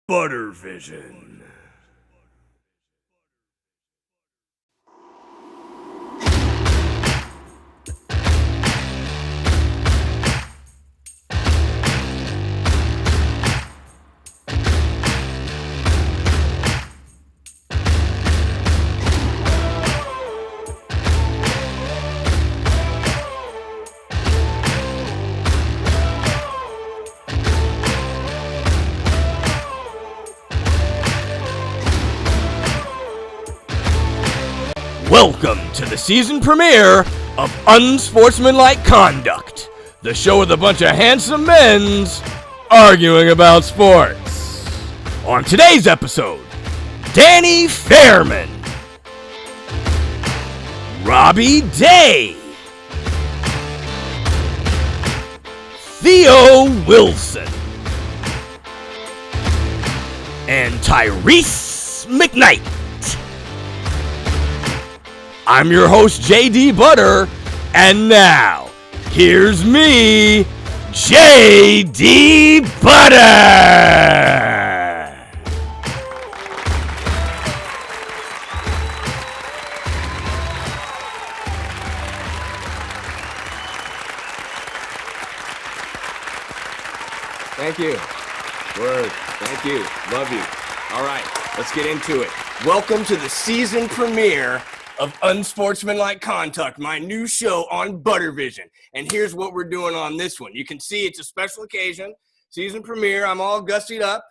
Buttervision. Welcome to the season premiere of Unsportsmanlike Conduct, the show with a bunch of handsome men's arguing about sports. On today's episode, Danny Fairman, Robbie Day, Theo Wilson, and Tyrese McKnight. I'm your host, JD Butter, and now, here's me, JD Butter! Thank you. Word. Thank you. Love you. All right, let's get into it. Welcome to the season premiere of Unsportsmanlike Conduct, my new show on Buttervision. And here's what we're doing on this one. You can see it's a special occasion, season premiere. I'm all gussied up.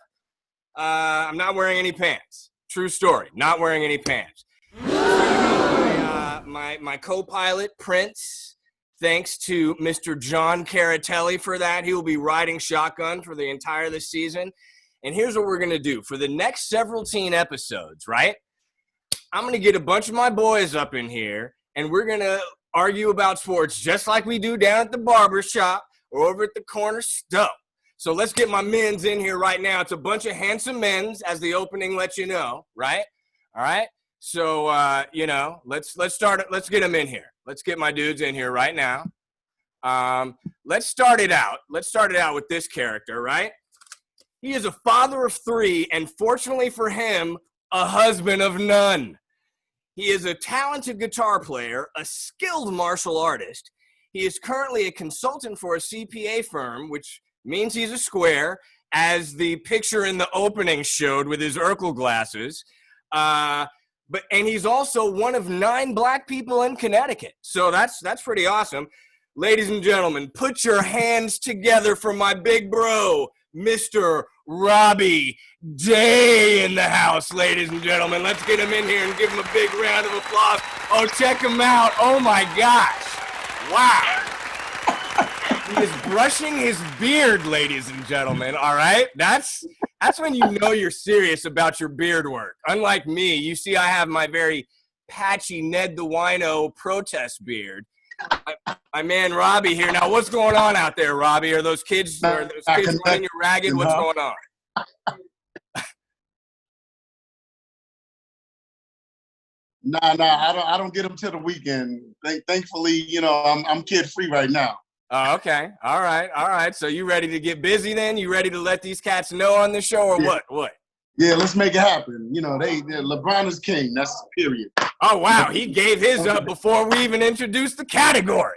I'm not wearing any pants. True story, not wearing any pants. My co-pilot, Prince, thanks to Mr. John Caratelli for that. He will be riding shotgun for the entire this season. And here's what we're going to do. For the next several teen episodes, right? I'm going to get a bunch of my boys up in here, and we're going to argue about sports just like we do down at the barber shop or over at the corner store. So let's get my men's in here right now. It's a bunch of handsome men's, as the opening lets you know, right? All right? So, let's start it. Let's get them in here. Let's get my dudes in here right now. Let's start it out. Let's start it out with this character, right? He is a father of three, and fortunately for him, a husband of none. He is a talented guitar player, a skilled martial artist. He is currently a consultant for a CPA firm, which means he's a square, as the picture in the opening showed with his Urkel glasses. And he's also one of 9 black people in Connecticut. So that's pretty awesome. Ladies and gentlemen, put your hands together for my big bro, Mr. Robbie Day in the house, ladies and gentlemen. Let's get him in here and give him a big round of applause. Oh, check him out. Oh, my gosh. Wow. He is brushing his beard, ladies and gentlemen, all right? That's when you know you're serious about your beard work. Unlike me, you see I have my very patchy Ned the Wino protest beard. My man Robbie here. Now, what's going on out there, Robbie? Are those kids running you ragged? What's going on? Nah, I don't get them till the weekend. Thankfully, I'm kid free right now. Oh, okay. All right. So you ready to get busy then? You ready to let these cats know on the show or yeah. What? Yeah, let's make it happen. LeBron is king. That's period. Oh, wow. He gave his up before we even introduced the category.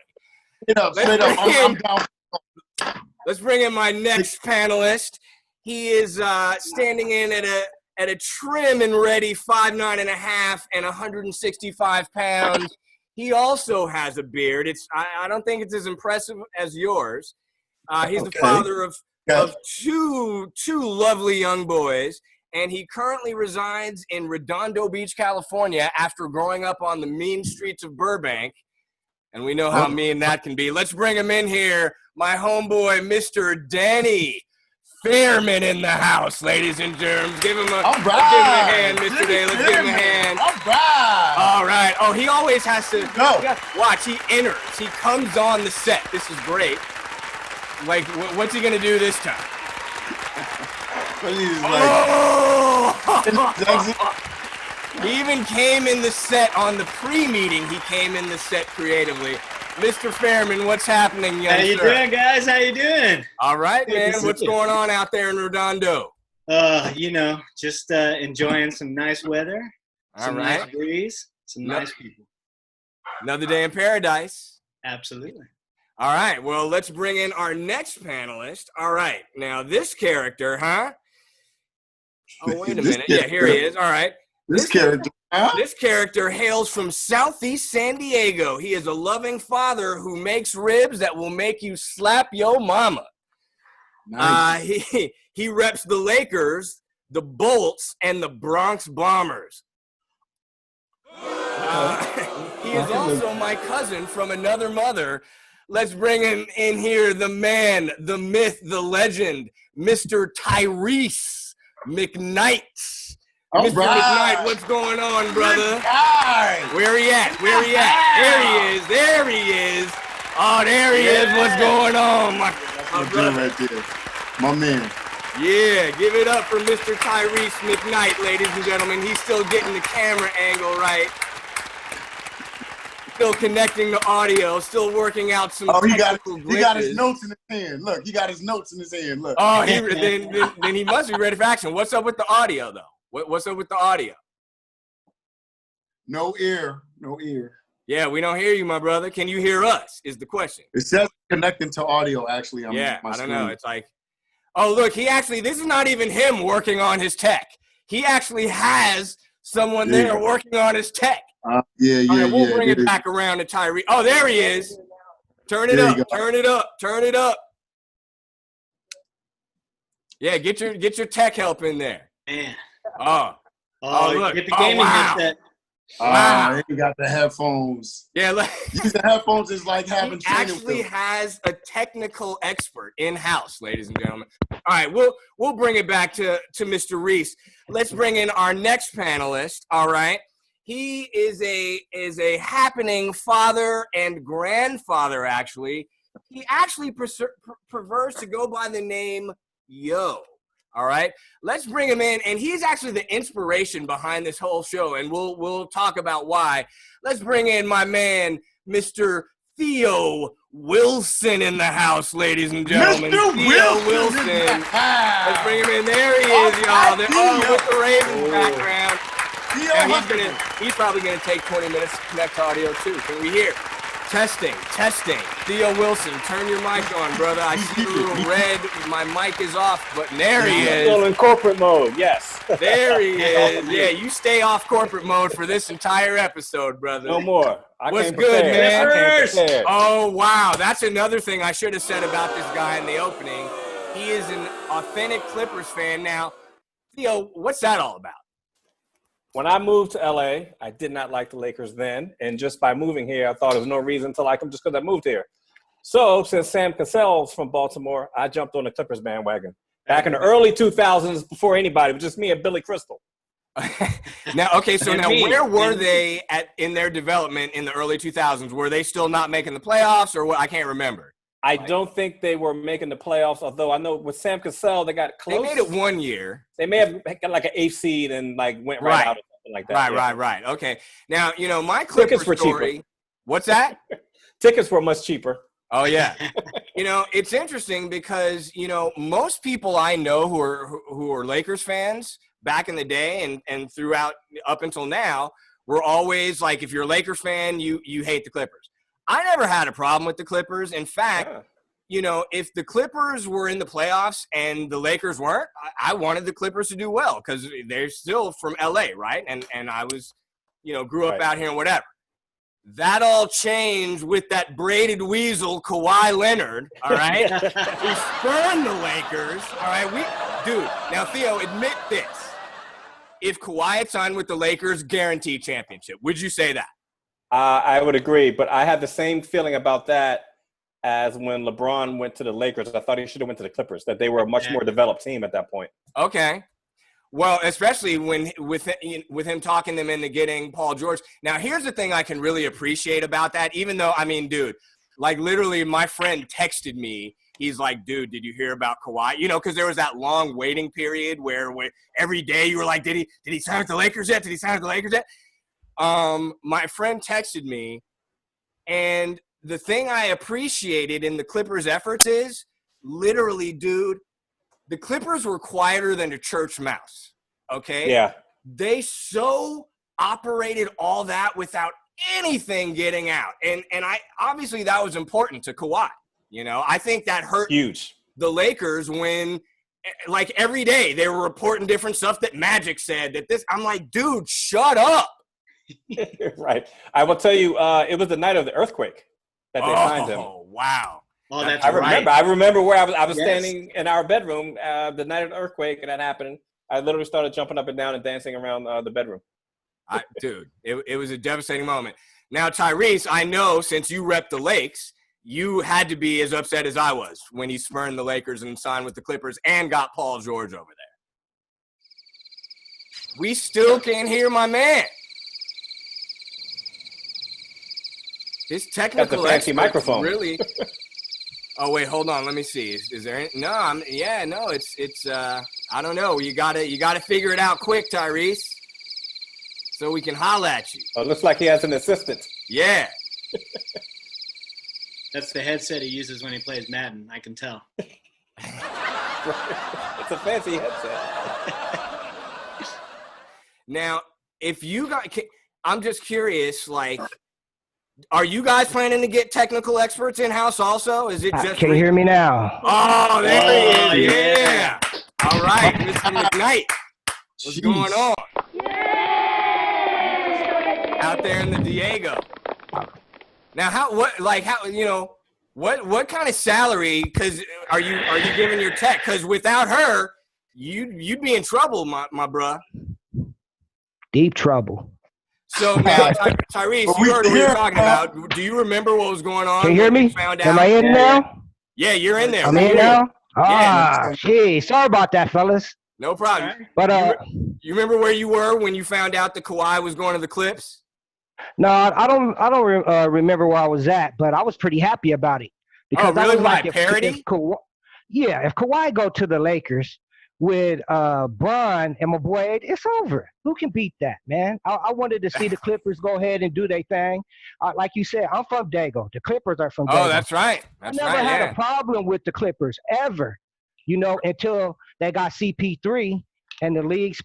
Straight up. I'm down. Let's bring in my next panelist. He is standing in at a trim and ready 5'9.5" and 165 pounds. He also has a beard. I don't think it's as impressive as yours. He's the father of two lovely young boys, and he currently resides in Redondo Beach, California, after growing up on the mean streets of Burbank. And we know how mean that can be. Let's bring him in here, my homeboy, Mr. Danny Fairman in the house, ladies and germs. Give him a hand, Mr. Day. Let's give him a hand. All right. Oh, he always has to go. Watch, he enters. He comes on the set. This is great. Like, what's he going to do this time? He even came in the set on the pre-meeting. He came in the set creatively. Mr. Fairman, what's happening, young How you sir? doing, guys? How you doing? All right, man. What's going on out there in Redondo? Just enjoying some nice weather, some nice breeze, some nice people. Another day in paradise. Absolutely. All right, well, let's bring in our next panelist. All right, now this character, huh? Oh, wait a minute. Yeah, here he is. All right. This character. Huh? This character hails from Southeast San Diego. He is a loving father who makes ribs that will make you slap your mama. Nice. He reps the Lakers, the Bolts, and the Bronx Bombers. He is also my cousin from another mother. Let's bring him in here, the man, the myth, the legend, Mr. Tyrese McKnight. All Mr. right. McKnight, what's going on, brother? Right. Where he at? Where he at? There he is. There he is. Oh, there he is. What's going on, my brother? Right there. My man. Yeah, give it up for Mr. Tyrese McKnight, ladies and gentlemen. He's still getting the camera angle right. Still connecting the audio, still working out some technical glitches. He got his notes in his hand. Look, he got his notes in his hand. Look. Oh, then he must be ready for action. What's up with the audio, though? What's up with the audio? No ear. Yeah, we don't hear you, my brother. Can you hear us, is the question. It says connecting to audio, actually. I don't know. It's like, oh, look, this is not even him working on his tech. He actually has someone there working on his tech. All right, we'll bring it back around to Tyree. Oh, there he is. Turn it up. Yeah, get your tech help in there. Man. Oh, look. Get the gaming headset. Wow. He got the headphones. Yeah, using headphones is like having he actually has a technical expert in-house, ladies and gentlemen. All right, we'll bring it back to Mr. Reese. Let's bring in our next panelist, all right? He is a happening father and grandfather, actually. He actually prefers to go by the name Yo. All right, let's bring him in, and he's actually the inspiration behind this whole show, and we'll talk about why. Let's bring in my man, Mr. Theo Wilson, in the house, ladies and gentlemen. Mr. Theo Wilson. Let's bring him in. There he is, y'all. They're with the Ravens background. And he's probably gonna take 20 minutes to connect to audio too. Can we hear? Testing. Theo Wilson, turn your mic on, brother. I see the little red. My mic is off, but there he is. Still in corporate mode, yes. There he is. Yeah, you stay off corporate mode for this entire episode, brother. No more. What's good, man? Oh, wow. That's another thing I should have said about this guy in the opening. He is an authentic Clippers fan. Now, Theo, what's that all about? When I moved to LA, I did not like the Lakers then. And just by moving here, I thought there was no reason to like them just because I moved here. So since Sam Cassell's from Baltimore, I jumped on the Clippers bandwagon. Back in the early 2000s, before anybody, but just me and Billy Crystal. Now, where were they in their development in the early 2000s? Were they still not making the playoffs or what? I can't remember. I don't think they were making the playoffs, although I know with Sam Cassell, they got close. They made it one year. They may have got like an 8th seed and like went right out or something like that. Right. Okay. Now, my Clippers story. Cheaper. What's that? Tickets were much cheaper. Oh, yeah. It's interesting because, most people I know who are Lakers fans back in the day and throughout up until now were always like, if you're a Lakers fan, you hate the Clippers. I never had a problem with the Clippers. In fact, if the Clippers were in the playoffs and the Lakers weren't, I wanted the Clippers to do well because they're still from LA, right? And I was, grew up out here and whatever. That all changed with that braided weasel, Kawhi Leonard, all right? Who spurned the Lakers, all right? Now, Theo, admit this. If Kawhi had signed with the Lakers, guaranteed championship. Would you say that? I would agree, but I had the same feeling about that as when LeBron went to the Lakers. I thought he should have went to the Clippers, that they were a much more developed team at that point. Okay. Well, especially with him talking them into getting Paul George. Now, here's the thing I can really appreciate about that, even though, dude, like literally my friend texted me. He's like, dude, did you hear about Kawhi? Because there was that long waiting period where every day you were like, did he sign with the Lakers yet? My friend texted me, and the thing I appreciated in the Clippers' efforts is literally, dude, the Clippers were quieter than a church mouse, okay? Yeah. They so operated all that without anything getting out. And I obviously that was important to Kawhi. You know, I think that hurt Huge. the Lakers when, like, every day they were reporting different stuff that Magic said that this. I'm like, dude, shut up. Right. I will tell you, it was the night of the earthquake that they signed him. Oh, wow. Oh, that's I right. remember where I was Yes. standing in our bedroom the night of the earthquake, and that happened. I literally started jumping up and down and dancing around the bedroom. Dude, it was a devastating moment. Now, Tyrese, I know since you rep the Lakes, you had to be as upset as I was when he spurned the Lakers and signed with the Clippers and got Paul George over there. We still can't hear my man. His technical Got the fancy microphone. Really. Oh wait, hold on. Let me see. Is there any? No, it's I don't know. You gotta figure it out quick, Tyrese, so we can holla at you. Oh, it looks like he has an assistant. Yeah. That's the headset he uses when he plays Madden. I can tell. It's a fancy headset. Now, if you got, I'm just curious, like, are you guys planning to get technical experts in-house also? Is it just... Can you hear me now? Oh, there he is. yeah. Yeah. All right, Mr. McKnight. What's going on? Out there in the Diego. Now, what kind of salary, because are you giving your tech? Because without her, you'd be in trouble, my bruh. Deep trouble. So now, Tyrese, you heard what we were talking about. Do you remember what was going on? Can you hear me? Am I in now? Yeah, you're in there. I'm in now? Yeah. Gee, sorry about that, fellas. No problem. But you remember where you were when you found out that Kawhi was going to the Clips? no, I don't remember where I was at, but I was pretty happy about it. Oh, really? I was Why, if parody? If Kawhi go to the Lakers with Bron and my boy, it's over. Who can beat that, man? I wanted to see the Clippers go ahead and do their thing. Like you said, I'm from Dago. The Clippers are from Dago. Oh, that's right. I never had a problem with the Clippers ever, until they got CP3 and the league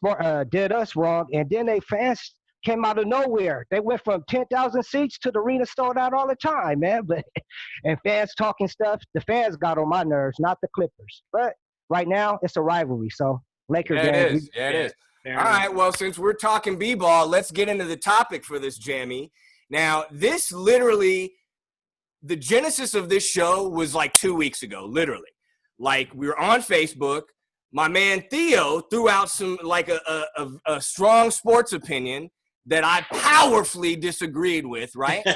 did us wrong. And then they fans came out of nowhere. They went from 10,000 seats to the arena sold out all the time, man. And fans talking stuff, the fans got on my nerves, not the Clippers. But right now, it's a rivalry. So Lakers. Yeah, it is. Yeah, it is. All right. Well, since we're talking b-ball, let's get into the topic for this jammy. Now, this literally, the genesis of this show was like 2 weeks ago, literally. Like, we were on Facebook. My man Theo threw out some, like, a strong sports opinion that I powerfully disagreed with, right?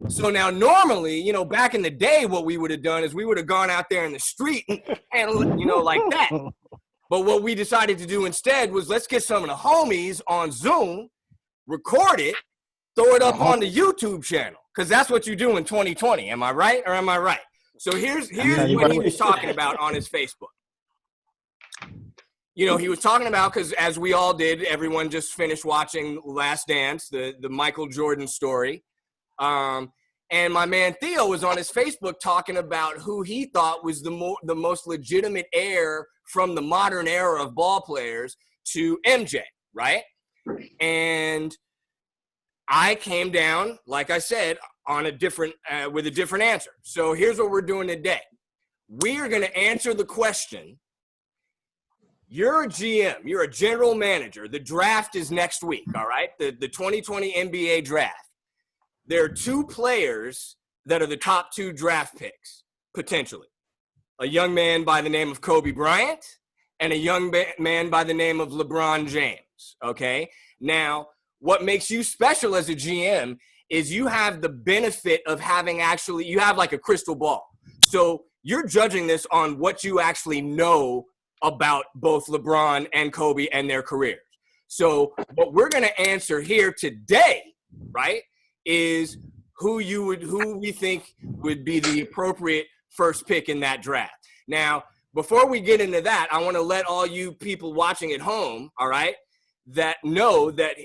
So now normally, back in the day, what we would have done is we would have gone out there in the street and like that. But what we decided to do instead was let's get some of the homies on Zoom, record it, throw it up on the YouTube channel, because that's what you do in 2020. Am I right or am I right? So here's what he was talking about on his Facebook. He was talking about, because as we all did, everyone just finished watching Last Dance, the Michael Jordan story. And my man Theo was on his Facebook talking about who he thought was the most legitimate heir from the modern era of ball players to MJ, right? And I came down, like I said, on with a different answer. So here's what we're doing today. We are going to answer the question. You're a GM. You're a general manager. The draft is next week, all right? The 2020 NBA draft. There are two players that are the top two draft picks, potentially. A young man by the name of Kobe Bryant and a young man by the name of LeBron James, okay? Now, what makes you special as a GM is you have the benefit of you have like a crystal ball. So you're judging this on what you actually know about both LeBron and Kobe and their careers. So what we're going to answer here today, right, is who we think would be the appropriate first pick in that draft. Now, before we get into that, I want to let all you people watching at home, all right, that know that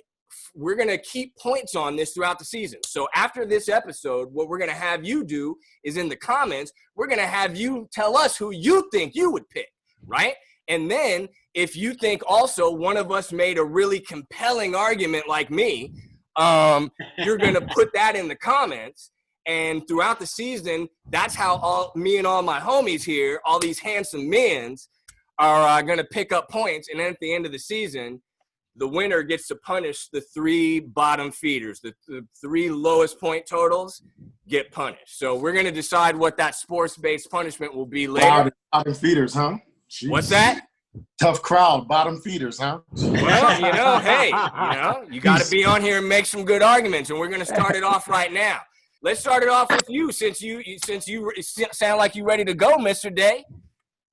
we're going to keep points on this throughout the season. So after this episode, what we're going to have you do is in the comments, we're going to have you tell us who you think you would pick, right? And then if you think also one of us made a really compelling argument like me, you're going to put that in the comments. And throughout the season, that's how me and all my homies here, all these handsome men, are going to pick up points. And then at the end of the season, the winner gets to punish the 3 bottom feeders. The 3 lowest point totals get punished. So we're going to decide what that sports-based punishment will be later. Bottom feeders, huh? Jeez. What's that? Tough crowd, bottom feeders, huh? Well, hey, you got to be on here and make some good arguments, and we're going to start it off right now. Let's start it off with you, since you sound like you ready to go, Mr. Day.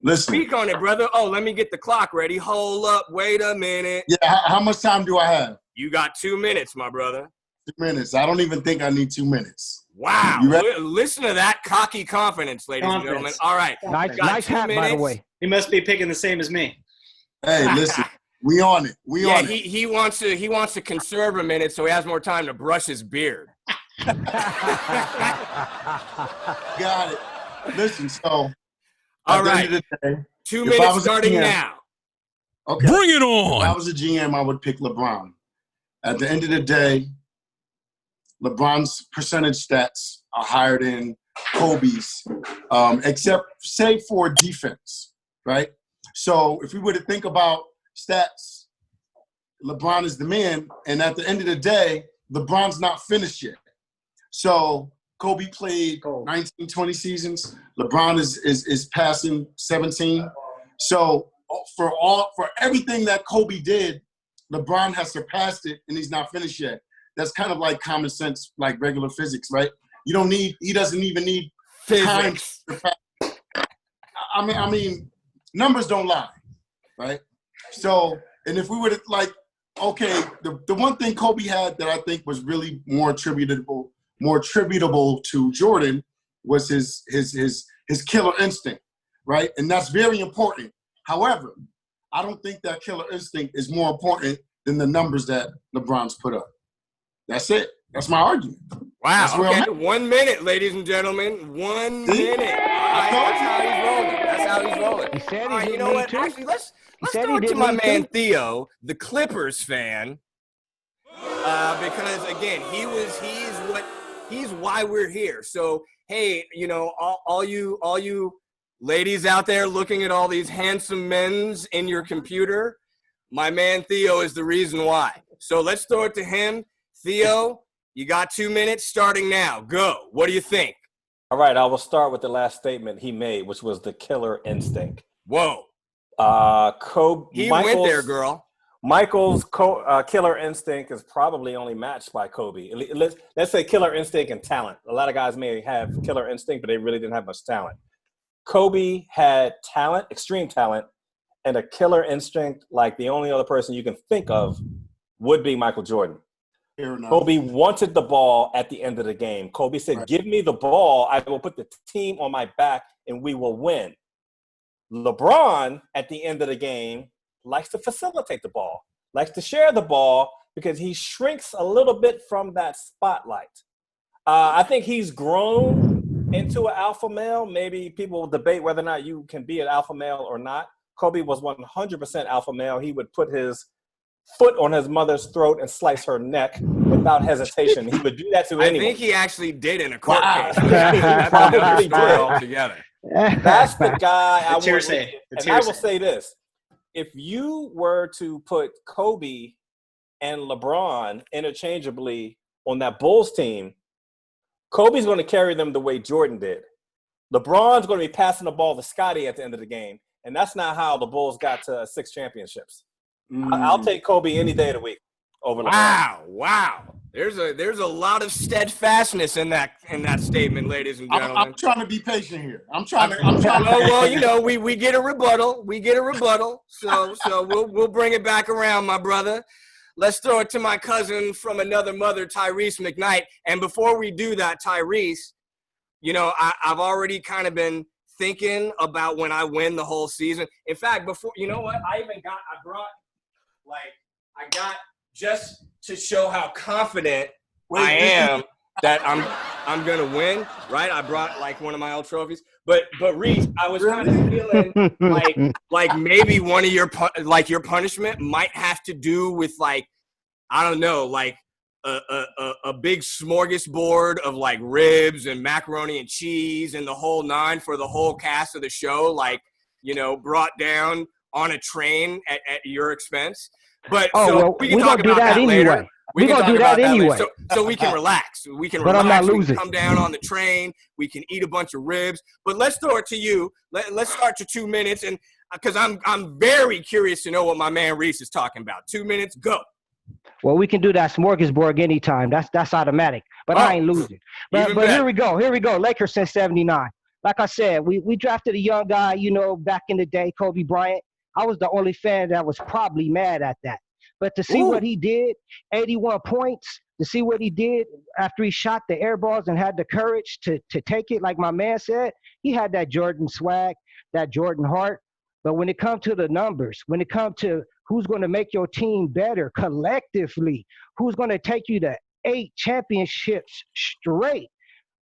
Listen. Speak on it, brother. Oh, let me get the clock ready. Hold up. Wait a minute. Yeah, how much time do I have? You got 2 minutes, my brother. 2 minutes. I don't even think I need 2 minutes. Wow. Listen to that cocky confidence, ladies and gentlemen. All right. Nice hat, by the way. He must be picking the same as me. Hey, listen. We on it. We on it. He wants to conserve a minute so he has more time to brush his beard. Got it. Listen, so all right. 2 minutes starting now. Okay. Bring it on. If I was a GM, I would pick LeBron. At the end of the day, LeBron's percentage stats are higher than Kobe's, except say for defense, right? So if we were to think about stats, LeBron is the man, and at the end of the day, LeBron's not finished yet. So Kobe played 19, 20 seasons. LeBron is passing 17. So for everything that Kobe did, LeBron has surpassed it, and he's not finished yet. That's kind of like common sense, like regular physics, right? He doesn't even need physics. Time. I mean, numbers don't lie, right? So, and if we were to the one thing Kobe had that I think was really more attributable to Jordan was his killer instinct, right? And that's very important. However, I don't think that killer instinct is more important than the numbers that LeBron's put up. That's it. That's my argument. Wow. Okay. 1 minute, ladies and gentlemen. 1 minute. That's how he's rolling. He said all right, you know what? Too. Actually, let's go to my man Theo, the Clippers fan, because again, he's why we're here. So hey, all you ladies out there looking at all these handsome men's in your computer, my man Theo is the reason why. So let's throw it to him. Theo, you got 2 minutes starting now. Go. What do you think? All right, I will start with the last statement he made, which was the killer instinct. Whoa. He went there, girl. Michael's killer instinct is probably only matched by Kobe. Let's say killer instinct and talent. A lot of guys may have killer instinct, but they really didn't have much talent. Kobe had talent, extreme talent, and a killer instinct like the only other person you can think of would be Michael Jordan. Kobe wanted the ball at the end of the game. Kobe said, right, give me the ball. I will put the team on my back and we will win. LeBron, at the end of the game, likes to facilitate the ball, likes to share the ball because he shrinks a little bit from that spotlight. I think he's grown into an alpha male. Maybe people will debate whether or not you can be an alpha male or not. Kobe was 100% alpha male. He would put his foot on his mother's throat and slice her neck without hesitation. He would do that to anyone. I think he actually did in a court case. That's another story altogether. That's the guy I would say. And I will say this. If you were to put Kobe and LeBron interchangeably on that Bulls team, Kobe's going to carry them the way Jordan did. LeBron's going to be passing the ball to Scottie at the end of the game, and that's not how the Bulls got to 6 championships. I'll take Kobe any day of the week over LeBron. Wow. There's a lot of steadfastness in that statement, ladies and gentlemen. I'm trying to be patient here. I'm trying to. Well, we get a rebuttal. So we'll bring it back around, my brother. Let's throw it to my cousin from another mother, Tyrese McKnight. And before we do that, Tyrese, I've already kind of been thinking about when I win the whole season. In fact, before, you know what? I got just to show how confident I am. that I'm gonna win, right? I brought like one of my old trophies, but Reese, I was kind of feeling like maybe one of your punishment might have to do with like, I don't know, like a big smorgasbord of like ribs and macaroni and cheese and the whole nine for the whole cast of the show, like, you know, brought down on a train at your expense. But we can talk about that later. We're going to do that anyway. So we can relax. We can but relax. I'm not we losing. can come down on the train. We can eat a bunch of ribs. But let's throw it to you. Let's start your 2 minutes. And because I'm very curious to know what my man Reese is talking about. 2 minutes, go. Well, we can do that smorgasbord anytime. That's automatic. But I ain't losing. But here we go. Lakers since 79. Like I said, we drafted a young guy, you know, back in the day, Kobe Bryant. I was the only fan that was probably mad at that. But to see what he did, 81 points, to see what he did after he shot the air balls and had the courage to take it, like my man said, he had that Jordan swag, that Jordan heart. But when it comes to the numbers, when it comes to who's going to make your team better collectively, who's going to take you to 8 championships straight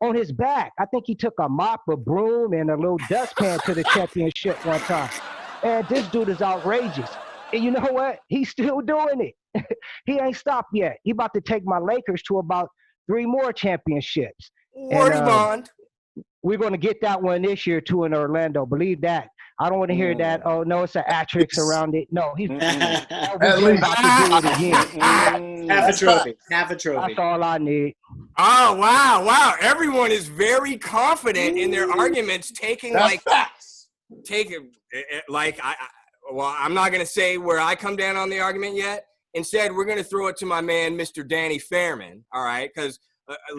on his back. I think he took a mop, a broom, and a little dustpan to the championship one time. And this dude is outrageous. And you know what? He's still doing it. He ain't stopped yet. He about to take my Lakers to about 3 more championships. Word bond. We're going to get that one this year, too, in Orlando. Believe that. I don't want to hear that. Oh, no, it's an asterisk around it. No, he's about to do it again. Half a trophy. That's all I need. Oh, wow. Everyone is very confident in their arguments, taking facts. Well, I'm not going to say where I come down on the argument yet. Instead, we're going to throw it to my man, Mr. Danny Fairman, all right? Because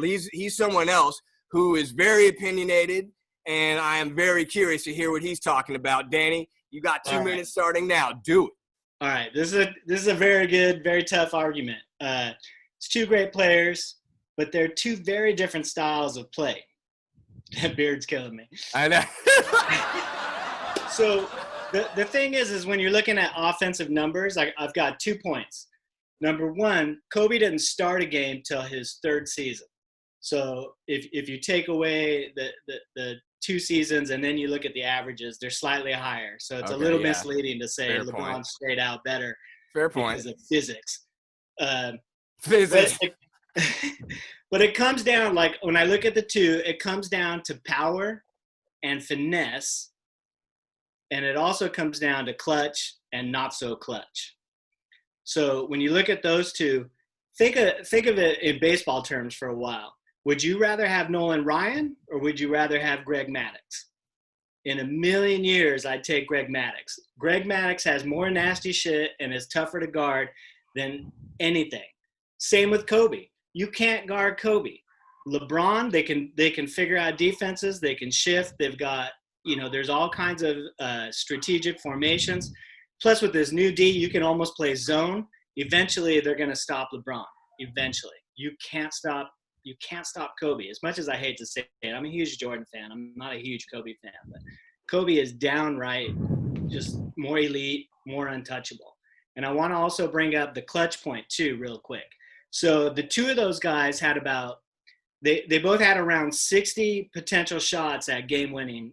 he's someone else who is very opinionated, and I am very curious to hear what he's talking about. Danny, you got 2 minutes starting now. Do it. All right. This is a very good, very tough argument. It's 2 great players, but they're 2 very different styles of play. That beard's killing me. I know. So the thing is when you're looking at offensive numbers, I've got 2 points. Number 1, Kobe didn't start a game till his 3rd season. So if you take away the 2 seasons and then you look at the averages, they're slightly higher. So it's a little misleading to say Fair LeBron's point. straight out better. Fair point. Because of physics. Physics. But it comes down, like when I look at the 2, it comes down to power and finesse. And it also comes down to clutch and not so clutch. So when you look at those 2, think of it in baseball terms for a while. Would you rather have Nolan Ryan or would you rather have Greg Maddux? In a million years, I'd take Greg Maddux. Greg Maddux has more nasty shit and is tougher to guard than anything. Same with Kobe. You can't guard Kobe. LeBron, they can figure out defenses. They can shift. They've got, you know, there's all kinds of strategic formations. Plus, with this new D, you can almost play zone. Eventually, they're going to stop LeBron. Eventually. You can't stop Kobe. As much as I hate to say it, I'm a huge Jordan fan. I'm not a huge Kobe fan. But Kobe is downright just more elite, more untouchable. And I want to also bring up the clutch point, too, real quick. So the 2 of those guys had they both had around 60 potential shots at game-winning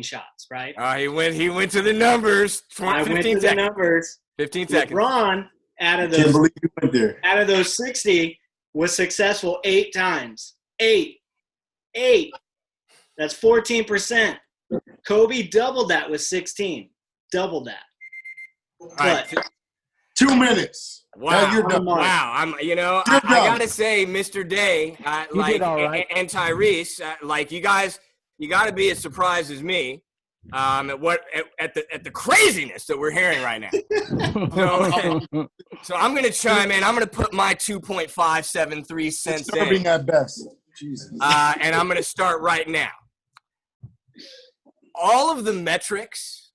shots, right? He went to the numbers. 15 seconds. 15 seconds. LeBron, out of Can't believe you went there. out of those 60, was successful 8 times. 8. That's 14%. Kobe doubled that with 16. Doubled that. All right. 2 minutes. Wow. Now you're done. Wow. I gotta say, Mr. Day, did all right. and Tyrese, you guys, you gotta be as surprised as me at the craziness that we're hearing right now. So I'm gonna chime in. I'm gonna put my 2.573 cents in. Serving at best. Jesus. And I'm gonna start right now. All of the metrics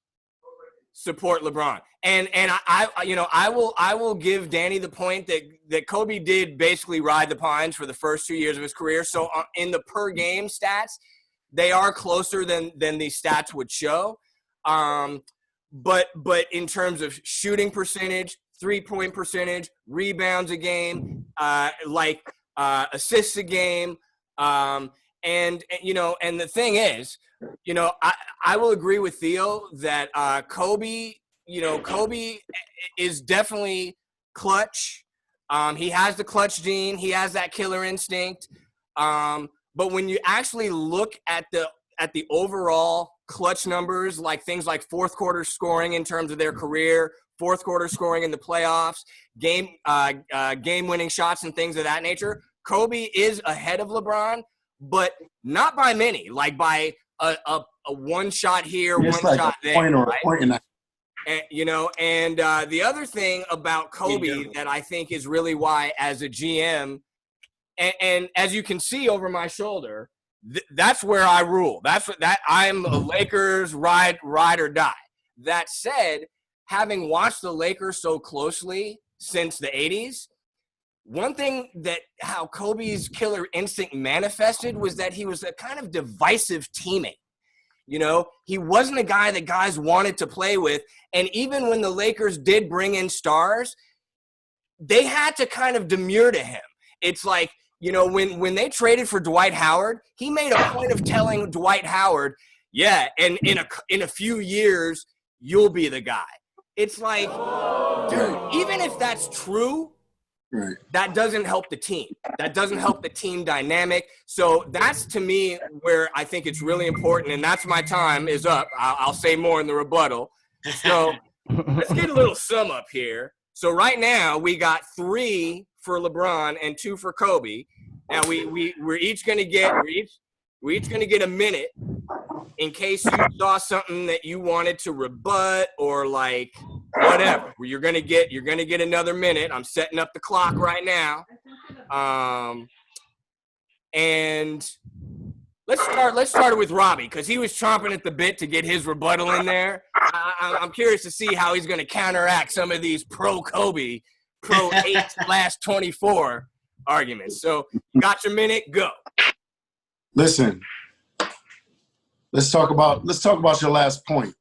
support LeBron. And I will give Danny the point that Kobe did basically ride the pines for the first 2 years of his career. So in the per game stats, they are closer than the stats would show. But in terms of shooting percentage, 3-point percentage, rebounds a game, assists a game. And the thing is, I will agree with Theo that Kobe is definitely clutch. He has the clutch gene. He has that killer instinct. But when you actually look at the overall clutch numbers, like things like fourth quarter scoring in terms of their career, fourth quarter scoring in the playoffs, game winning shots and things of that nature, Kobe is ahead of LeBron, but not by many, like by a one shot here, it's one like shot a there. point or right? a point and a And the other thing about Kobe that I think is really why, as a GM, and as you can see over my shoulder, that's where I rule. I'm a Lakers ride or die. That said, having watched the Lakers so closely since the 80s, one thing that how Kobe's killer instinct manifested was that he was a kind of divisive teammate. He wasn't a guy that guys wanted to play with. And even when the Lakers did bring in stars, they had to kind of demur to him. It's like, when they traded for Dwight Howard, he made a point of telling Dwight Howard, yeah, and in a few years, you'll be the guy. It's like, dude, even if that's true, right. That doesn't help the team. That doesn't help the team dynamic. So that's, to me, where I think it's really important, and that's my time is up. I'll say more in the rebuttal. So let's get a little sum up here. So right now we got 3 for LeBron and 2 for Kobe. Now we're each gonna get a minute in case you saw something that you wanted to rebut or like whatever. You're gonna get another minute. I'm setting up the clock right now. And let's start with Robbie, because he was chomping at the bit to get his rebuttal in there. I'm curious to see how he's going to counteract some of these pro Kobe, pro 8/24 arguments. So, got your minute, go. Listen, let's talk about your last point.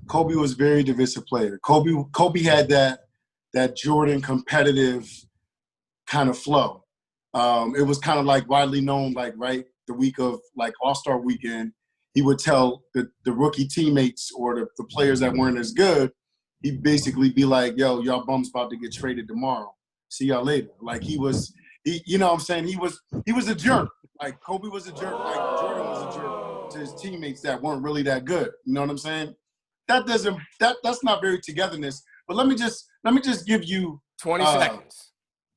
Kobe was a very divisive player. Kobe had that Jordan competitive kind of flow. It was kind of like widely known, like right the week of like All-Star weekend, he would tell the rookie teammates or the players that weren't as good, he'd basically be like, yo, y'all bums about to get traded tomorrow. See y'all later. Like he you know what I'm saying? He was a jerk. Like Kobe was a jerk. Like Jordan was a jerk to his teammates that weren't really that good. You know what I'm saying? That's not very togetherness. But let me just give you 20 seconds.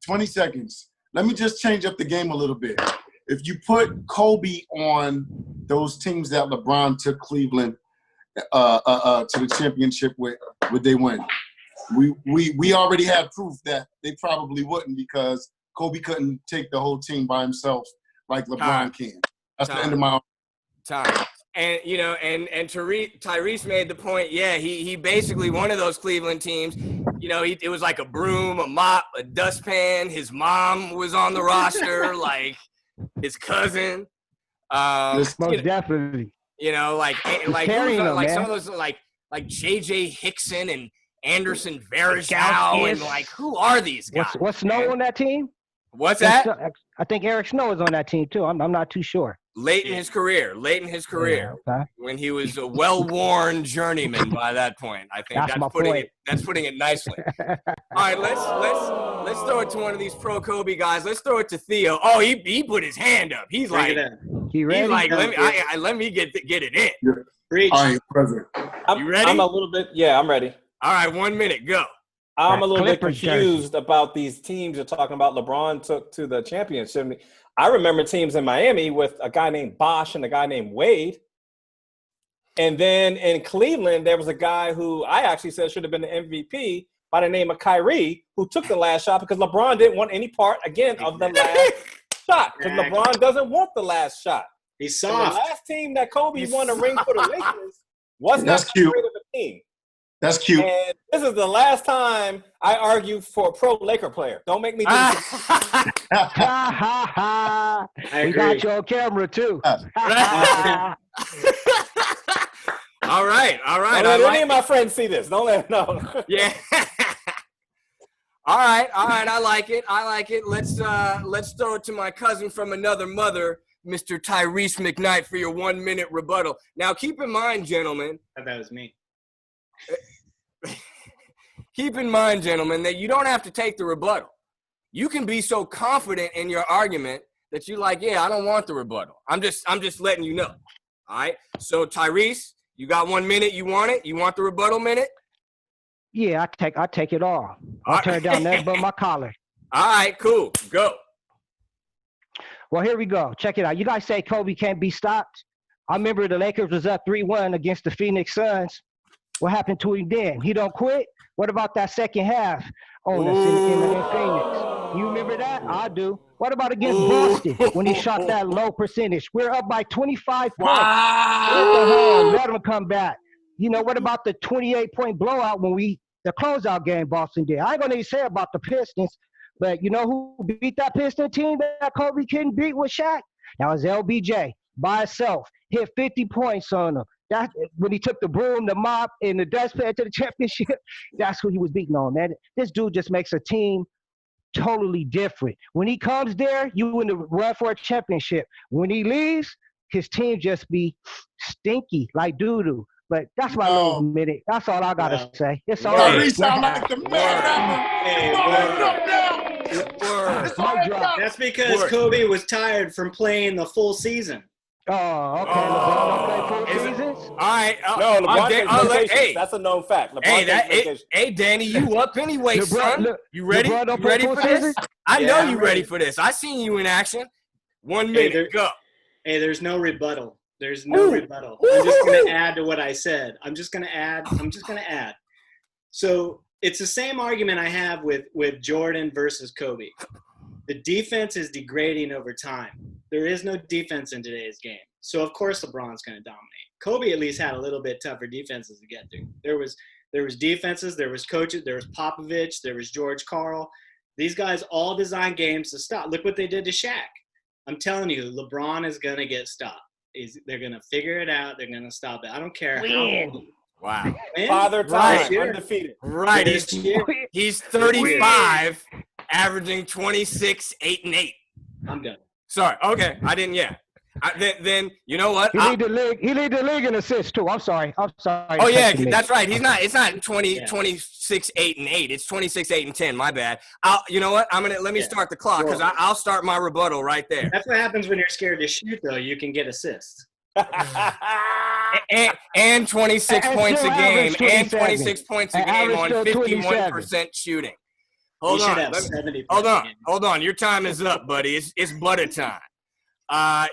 20 seconds. Let me just change up the game a little bit. If you put Kobe on those teams that LeBron took Cleveland to the championship with, would they win? We already have proof that they probably wouldn't, because Kobe couldn't take the whole team by himself like LeBron can. That's the end of my time. And and Tyrese made the point. Yeah, he basically one of those Cleveland teams. It was like a broom, a mop, a dustpan. His mom was on the roster, like his cousin. Most definitely. Like some of those like JJ Hickson and Anderson Varejao, and like who are these guys? What's Snow on that team? What's that? I think Eric Snow is on that team too. I'm not too sure. Late in his career, yeah, okay. When he was a well-worn journeyman by that point. I think that's putting it nicely. All right, let's throw it to one of these pro Kobe guys. Let's throw it to Theo. Oh, he put his hand up. He's like, let me get it in. All right, President. You ready? I'm a little bit. Yeah, I'm ready. All right, 1 minute, go. I'm a little bit confused about these teams you're talking about. LeBron took to the championship. I remember teams in Miami with a guy named Bosh and a guy named Wade. And then in Cleveland, there was a guy who I actually said should have been the MVP by the name of Kyrie, who took the last shot because LeBron didn't want any part, again, of the last shot. Because LeBron doesn't want the last shot. He's soft. And the last team that Kobe won a ring for the Lakers was not that great of a team. That's cute. And this is the last time I argue for a pro Laker player. Don't make me do this. We got you on camera too. All right. Don't let any of my friends see this. Don't let them know. Yeah. All right. I like it. Let's throw it to my cousin from another mother, Mr. Tyrese McKnight, for your 1 minute rebuttal. Now, keep in mind, gentlemen. That was me. Keep in mind, gentlemen, that you don't have to take the rebuttal. You can be so confident in your argument that you're like, yeah, I don't want the rebuttal. I'm just letting you know. All right. So Tyrese, you got 1 minute. You want it? You want the rebuttal minute? Yeah, I take it all. I'll turn down nothing but my collar. All right, cool. Go. Well, here we go. Check it out. You guys say Kobe can't be stopped. I remember the Lakers was up 3-1 against the Phoenix Suns. What happened to him then? He don't quit? What about that second half on us in Phoenix? You remember that? I do. What about against Boston when he shot that low percentage? We're up by 25 points. Wow. Let him come back. You know, what about the 28-point blowout when the closeout game Boston did? I ain't going to even say about the Pistons, but you know who beat that Piston team that Kobe couldn't beat with Shaq? That was LBJ by himself. Hit 50 points on him. That when he took the broom, the mop, and the dustpan to the championship, that's who he was beating on, man. This dude just makes a team totally different. When he comes there, you in the run for a championship. When he leaves, his team just be stinky like doo-doo. But that's my little minute. That's all I got to say. It's all right. Sound like the man. That's because Kobe was tired from playing the full season. Oh, okay. LeBron don't play full seasons? All right. No, LeBron takes vacations. That's a known fact. LeBron takes vacations. Hey, Danny, you up anyway, son? You ready? LeBron You ready for this? season? I know you ready for this. I seen you in action. 1 minute, go. Hey, there's no rebuttal. There's no rebuttal. I'm just going to add to what I said. I'm just going to add. So it's the same argument I have with Jordan versus Kobe. The defense is degrading over time. There is no defense in today's game. So, of course, LeBron's going to dominate. Kobe at least had a little bit tougher defenses to get through. There was defenses, there was coaches, there was Popovich, there was George Karl. These guys all designed games to stop. Look what they did to Shaq. I'm telling you, LeBron is going to get stopped. They're going to figure it out. They're going to stop it. I don't care how. Wow. Father time, undefeated. Right. He's 35, averaging 26, 8, and 8. I'm done. Sorry. Okay. I didn't. Yeah. Then you know what? He lead the league in assists too. I'm sorry. Oh yeah, that's right. He's not. It's not 26, 8, and 8. It's 26, 8, and 10. My bad. You know what? Let me start the clock because I'll start my rebuttal right there. That's what happens when you're scared to shoot, though. You can get assists. and 26 points a game, and 26 points a game on 51% shooting. Hold on. Your time is up, buddy. It's butter time.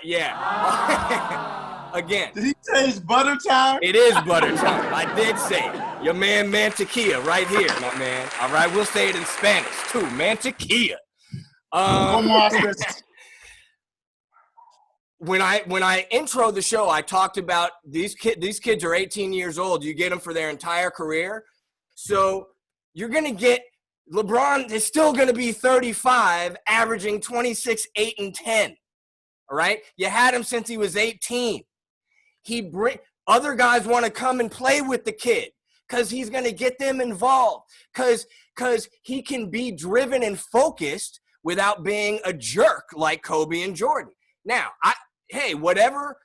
Yeah. Again. Did he say it's butter time? It is butter time. I did say it. Your man Mantequilla right here, my man. All right, we'll say it in Spanish too. Mantequilla. When I intro the show, I talked about these kids are 18 years old. You get them for their entire career. So you're going to get LeBron is still going to be 35, averaging 26, 8, and 10. All right? You had him since he was 18. Other guys want to come and play with the kid because he's going to get them involved because he can be driven and focused without being a jerk like Kobe and Jordan. Now, whatever.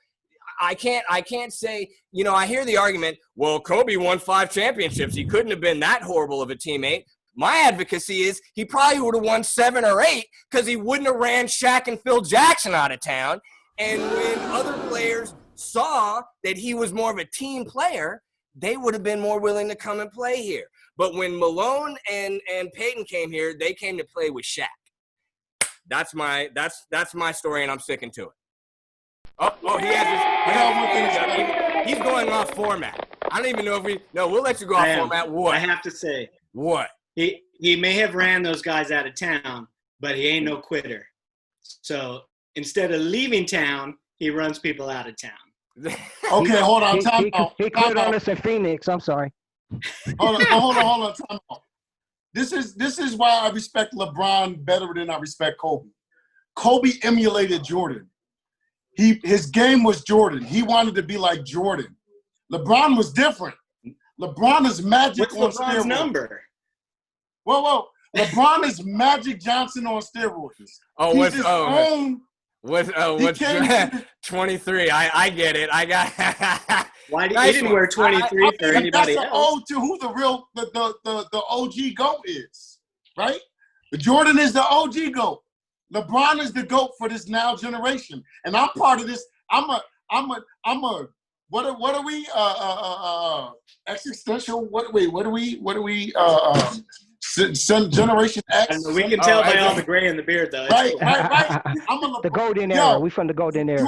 I can't say, I hear the argument, well, Kobe won 5 championships. He couldn't have been that horrible of a teammate. My advocacy is he probably would have won 7 or 8 because he wouldn't have ran Shaq and Phil Jackson out of town. And when other players saw that he was more of a team player, they would have been more willing to come and play here. But when Malone and Peyton came here, they came to play with Shaq. That's my story, and I'm sticking to it. He's going off format. I don't even know if we'll let you go off format. What? I have to say. What? He may have ran those guys out of town, but he ain't no quitter. So instead of leaving town, he runs people out of town. Okay, hold on. He quit on us in Phoenix. I'm sorry. Hold on. Time out. This is why I respect LeBron better than I respect Kobe. Kobe emulated Jordan. His game was Jordan. He wanted to be like Jordan. LeBron was different. LeBron is magic. What's LeBron's number? Whoa. LeBron is Magic Johnson on steroids. Oh, He's what's his oh, own. what's came to 23? I get it. I got. Why did Nice he didn't one. wear 23 for And anybody that's an else? ode to who the real the OG GOAT is, right? Jordan is the OG GOAT. LeBron is the GOAT for this now generation, and I'm part of this. I'm a. What are we? Existential. What are we? Generation X. We can tell by I all think- the gray in the beard, though. It's Right, cool. right. I'm a The golden Yo, era. We from the golden era.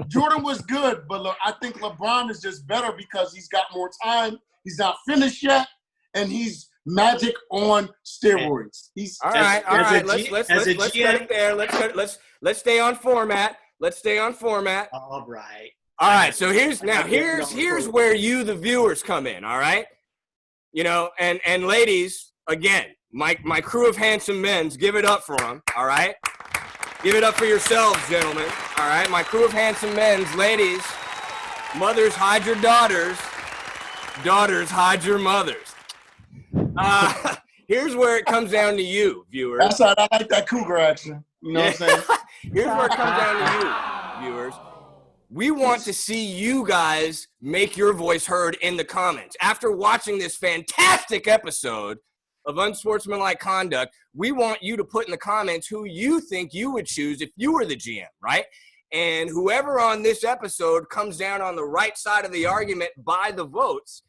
Jordan was good, but look, I think LeBron is just better because he's got more time. He's not finished yet, and he's Magic on steroids. He's All right, all as a right. G- Let's as a cut GM it there. Let's stay on format. Let's stay on format. All right. All right. So here's quote. where you, the viewers, come in. All right. You know, and ladies, again, my crew of handsome men's, give it up for them. All right. Give it up for yourselves, gentlemen. All right. My crew of handsome men's, ladies, mothers, hide your daughters. Daughters, hide your mothers. Here's where it comes down to you, viewers. That's how I like that cougar action. You know what I'm saying? Here's where it comes down to you, viewers. We want to see you guys make your voice heard in the comments. After watching this fantastic episode of Unsportsmanlike Conduct, we want you to put in the comments who you think you would choose if you were the GM, right? And whoever on this episode comes down on the right side of the argument by the votes,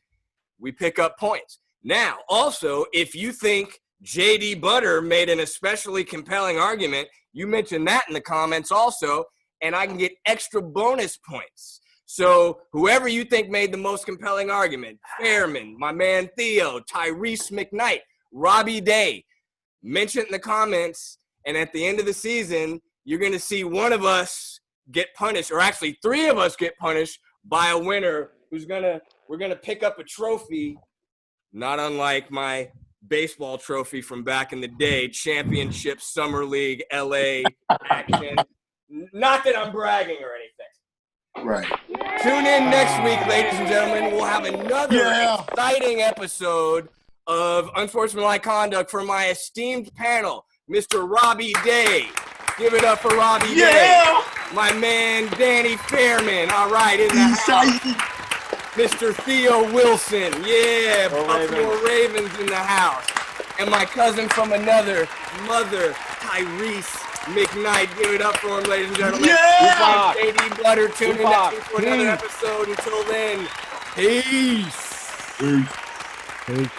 we pick up points. Now, also, if you think J.D. Butter made an especially compelling argument, you mention that in the comments also, and I can get extra bonus points. So whoever you think made the most compelling argument, Fairman, my man Theo, Tyrese McKnight, Robbie Day, mention it in the comments, and at the end of the season, you're going to see one of us get punished, or actually 3 of us get punished by a winner we're going to pick up a trophy, not unlike my baseball trophy from back in the day, Championship Summer League LA action. Not that I'm bragging or anything. Right. Tune in next week, ladies and gentlemen. We'll have another exciting episode of Unsportsmanlike Conduct for my esteemed panel, Mr. Robbie Day. Give it up for Robbie Day. My man, Danny Fairman. All right, in the house. Mr. Theo Wilson. Yeah, Baltimore Ravens in the house. And my cousin from another mother, Tyrese McKnight. Give it up for him, ladies and gentlemen. Yeah! JD Butter. Tune in next week for another episode. Until then, peace. Peace. Peace.